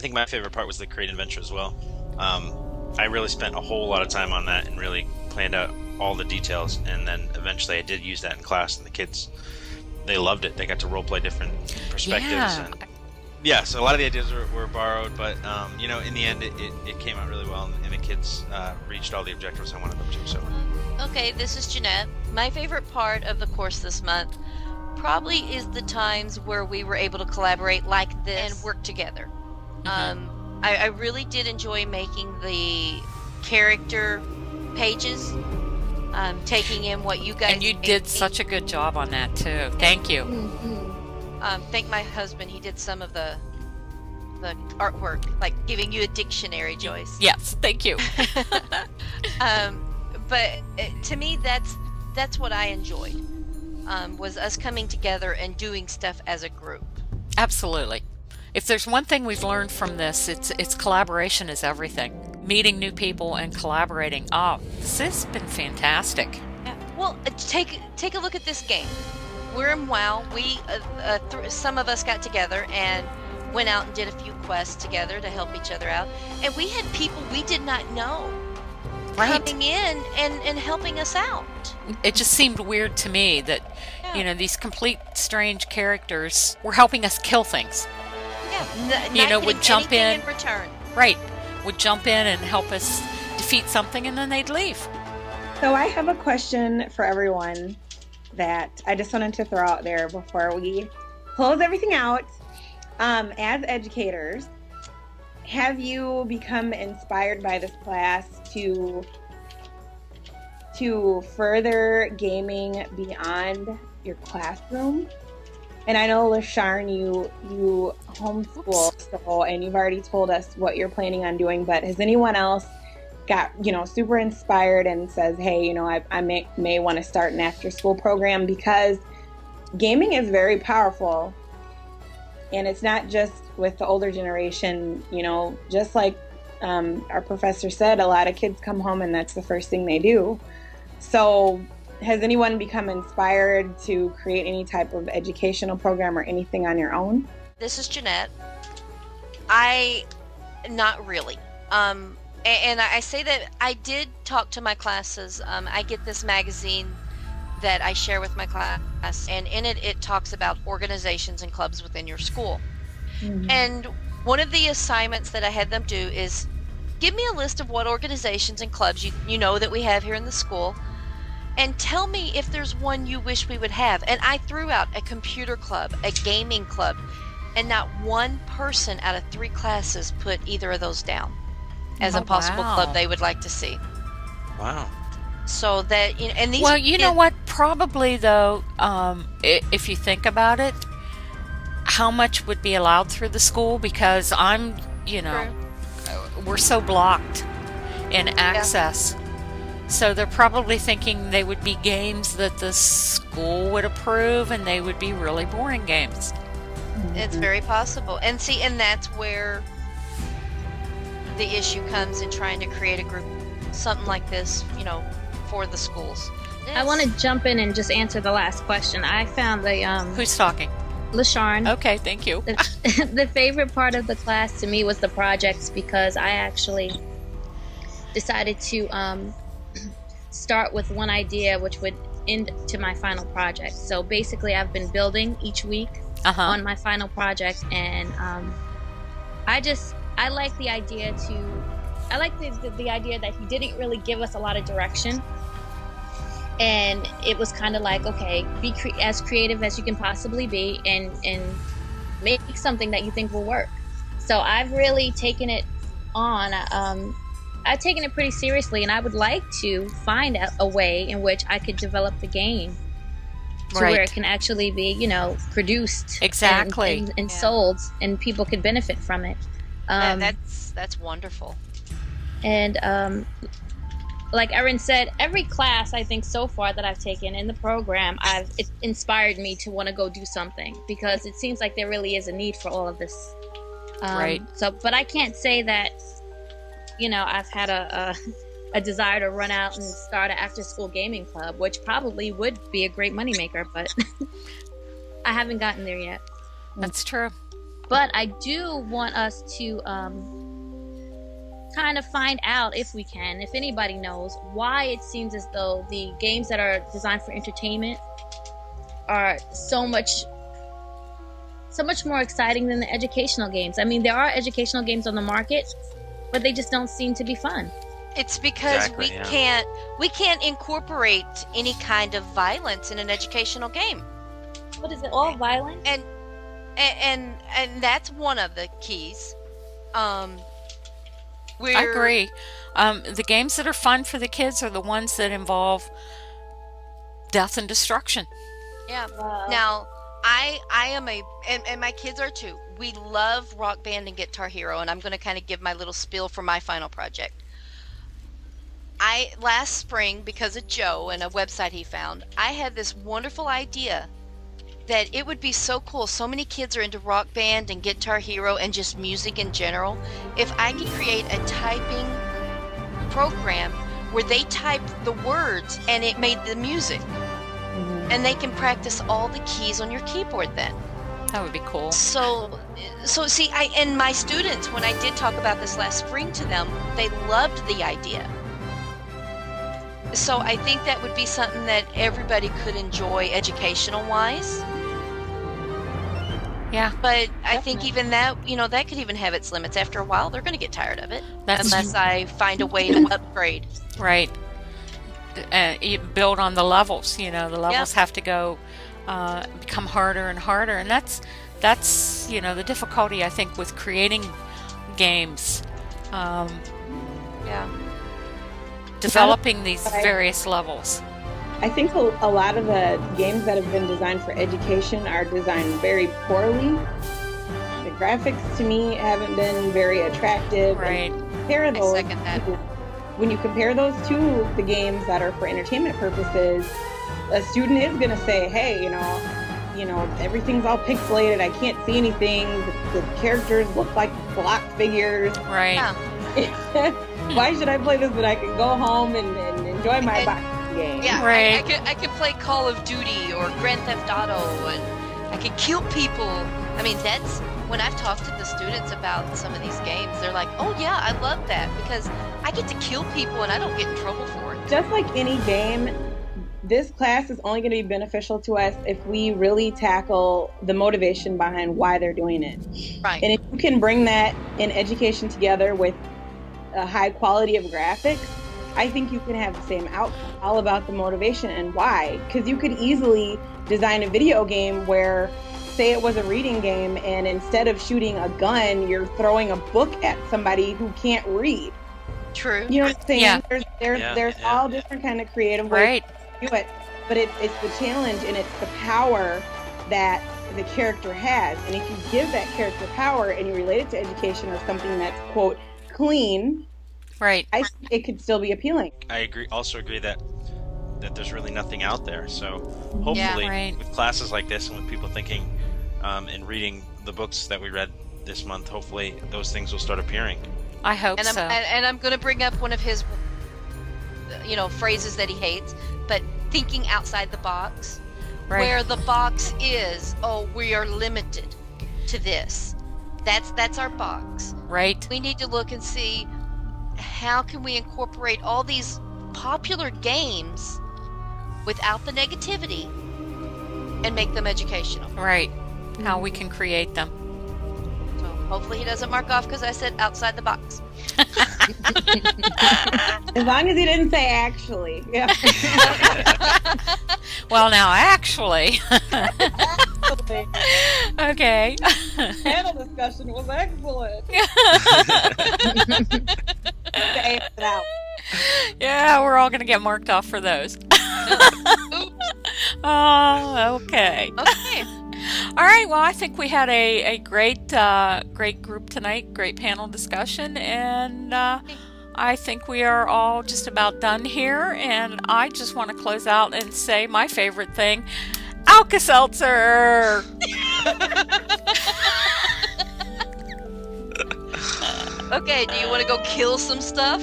think my favorite part was the create adventure as well. I really spent a whole lot of time on that and really planned out all the details, and then eventually I did use that in class, and the kids, they loved it. They got to role play different perspectives. Yeah. And yeah, so a lot of the ideas were borrowed, but you know, in the end it came out really well, and the kids reached all the objectives I wanted them to. So Okay, this is Jeanette. My favorite part of the course this month probably is the times where we were able to collaborate like this and work together. I really did enjoy making the character pages, taking in what you guys And you did such a good job on that too. Thank you. Thank my husband. He did some of the artwork, like giving you a dictionary, Joyce. Yes, thank you. But to me, that's what I enjoyed, was us coming together and doing stuff as a group. Absolutely. If there's one thing we've learned from this, it's collaboration is everything. Meeting new people and collaborating. Oh, this has been fantastic. Yeah. Well, take a look at this game. We're in WoW. We some of us got together and went out and did a few quests together to help each other out, and we had people we did not know coming in and helping us out. It just seemed weird to me that, you know, these complete strange characters were helping us kill things. Yeah, You know, would jump in return. Right, would jump in and help us defeat something, and then they'd leave. So I have a question for everyone that I just wanted to throw out there before we close everything out. As educators, have you become inspired by this class to further gaming beyond your classroom? And I know, Lasharn, you homeschool, so, and you've already told us what you're planning on doing, but has anyone else got, you know, super inspired and says, hey, you know, I may want to start an after-school program? Because gaming is very powerful, and it's not just with the older generation, you know, just like our professor said, a lot of kids come home and that's the first thing they do. So has anyone become inspired to create any type of educational program or anything on your own? This is Jeanette. Not really. And I say that I did talk to my classes. I get this magazine that I share with my class, and in it talks about organizations and clubs within your school. And one of the assignments that I had them do is give me a list of what organizations and clubs you know that we have here in the school, and tell me if there's one you wish we would have. And I threw out a computer club, a gaming club, and not one person out of 3 classes put either of those down as a possible club they would like to see. wow. So that, you know, and these. Well, you know what? Probably though, if you think about it, how much would be allowed through the school? Because I'm, you know, we're so blocked in access. So they're probably thinking they would be games that the school would approve, and they would be really boring games. It's very possible. And see, and that's where the issue comes in trying to create a group, something like this, you know, for the schools. I want to jump in and just answer the last question. I found the Who's talking? Lasharn. Okay, thank you. The favorite part of the class to me was the projects, because I actually decided to start with one idea which would end to my final project. So basically I've been building each week on my final project, and I like the idea the idea that he didn't really give us a lot of direction, and it was kind of like, okay, be as creative as you can possibly be, and make something that you think will work. So I've really taken it on. I've taken it pretty seriously, and I would like to find a way in which I could develop the game to where it can actually be, you know, produced and sold, and people could benefit from it. That's wonderful. And like Erin said, every class I think so far that I've taken in the program, it inspired me to want to go do something, because it seems like there really is a need for all of this. So, but I can't say that, you know, I've had a desire to run out and start an after-school gaming club, which probably would be a great moneymaker, but I haven't gotten there yet. That's true. But I do want us to kind of find out, if we can, if anybody knows, why it seems as though the games that are designed for entertainment are so much more exciting than the educational games. I mean, there are educational games on the market, but they just don't seem to be fun. It's because Exactly, we can't incorporate any kind of violence in an educational game. What is it? All violent? And that's one of the keys. I agree. The games that are fun for the kids are the ones that involve death and destruction. Yeah. Wow. Now, I am and my kids are too. We love Rock Band and Guitar Hero, and I'm going to kind of give my little spiel for my final project. Last spring, because of Joe and a website he found, I had this wonderful idea that it would be so cool. So many kids are into Rock Band and Guitar Hero and just music in general. If I could create a typing program where they typed the words and it made the music, and they can practice all the keys on your keyboard then. That would be cool. So see, and my students, when I did talk about this last spring to them, they loved the idea. So I think that would be something that everybody could enjoy educational-wise. Yeah. But I think even that, that could even have its limits. After a while, they're going to get tired of it. That's unless I find a way to upgrade. right. You build on the levels. The levels have to go become harder and harder, and that's the difficulty, I think, with creating games. Yeah. Developing these various levels. I think a lot of the games that have been designed for education are designed very poorly. The graphics, to me, haven't been very attractive. Right. I second that. When you compare those to the games that are for entertainment purposes, a student is going to say, hey, everything's all pixelated. I can't see anything. The characters look like block figures. Right. Yeah. Why should I play this when I can go home and enjoy my boxing game? Yeah, right. I could play Call of Duty or Grand Theft Auto, and I can kill people. I mean, that's when I've talked to the students about some of these games. They're like, "Oh yeah, I love that because I get to kill people and I don't get in trouble for it." Just like any game, this class is only going to be beneficial to us if we really tackle the motivation behind why they're doing it. Right. And if you can bring that in education together with a high quality of graphics, I think you can have the same outcome. All about the motivation and why. Because you could easily design a video game where, say it was a reading game, and instead of shooting a gun, you're throwing a book at somebody who can't read. True. You know what I'm saying? Yeah. There's all different kind of creative ways to do it. But it's the challenge and it's the power that the character has. And if you give that character power and you relate it to education or something that's, quote, clean, right, I think it could still be appealing. I also agree that there's really nothing out there. So hopefully with classes like this and with people thinking and reading the books that we read this month, hopefully those things will start appearing. I hope so. And I'm going to bring up one of his phrases that he hates, but thinking outside the box. Right. Where the box is, we are limited to this. That's our box. Right. We need to look and see how can we incorporate all these popular games without the negativity and make them educational. Right. How we can create them. So hopefully he doesn't mark off because I said outside the box. As long as he didn't say actually. Yeah. Well, now actually. Okay. Panel discussion was excellent. Say it out. Yeah, we're all going to get marked off for those. Oh, okay. Okay. All right. Well, I think we had a great group tonight, great panel discussion, and I think we are all just about done here. And I just want to close out and say my favorite thing, Alka-Seltzer. Okay, do you want to go kill some stuff?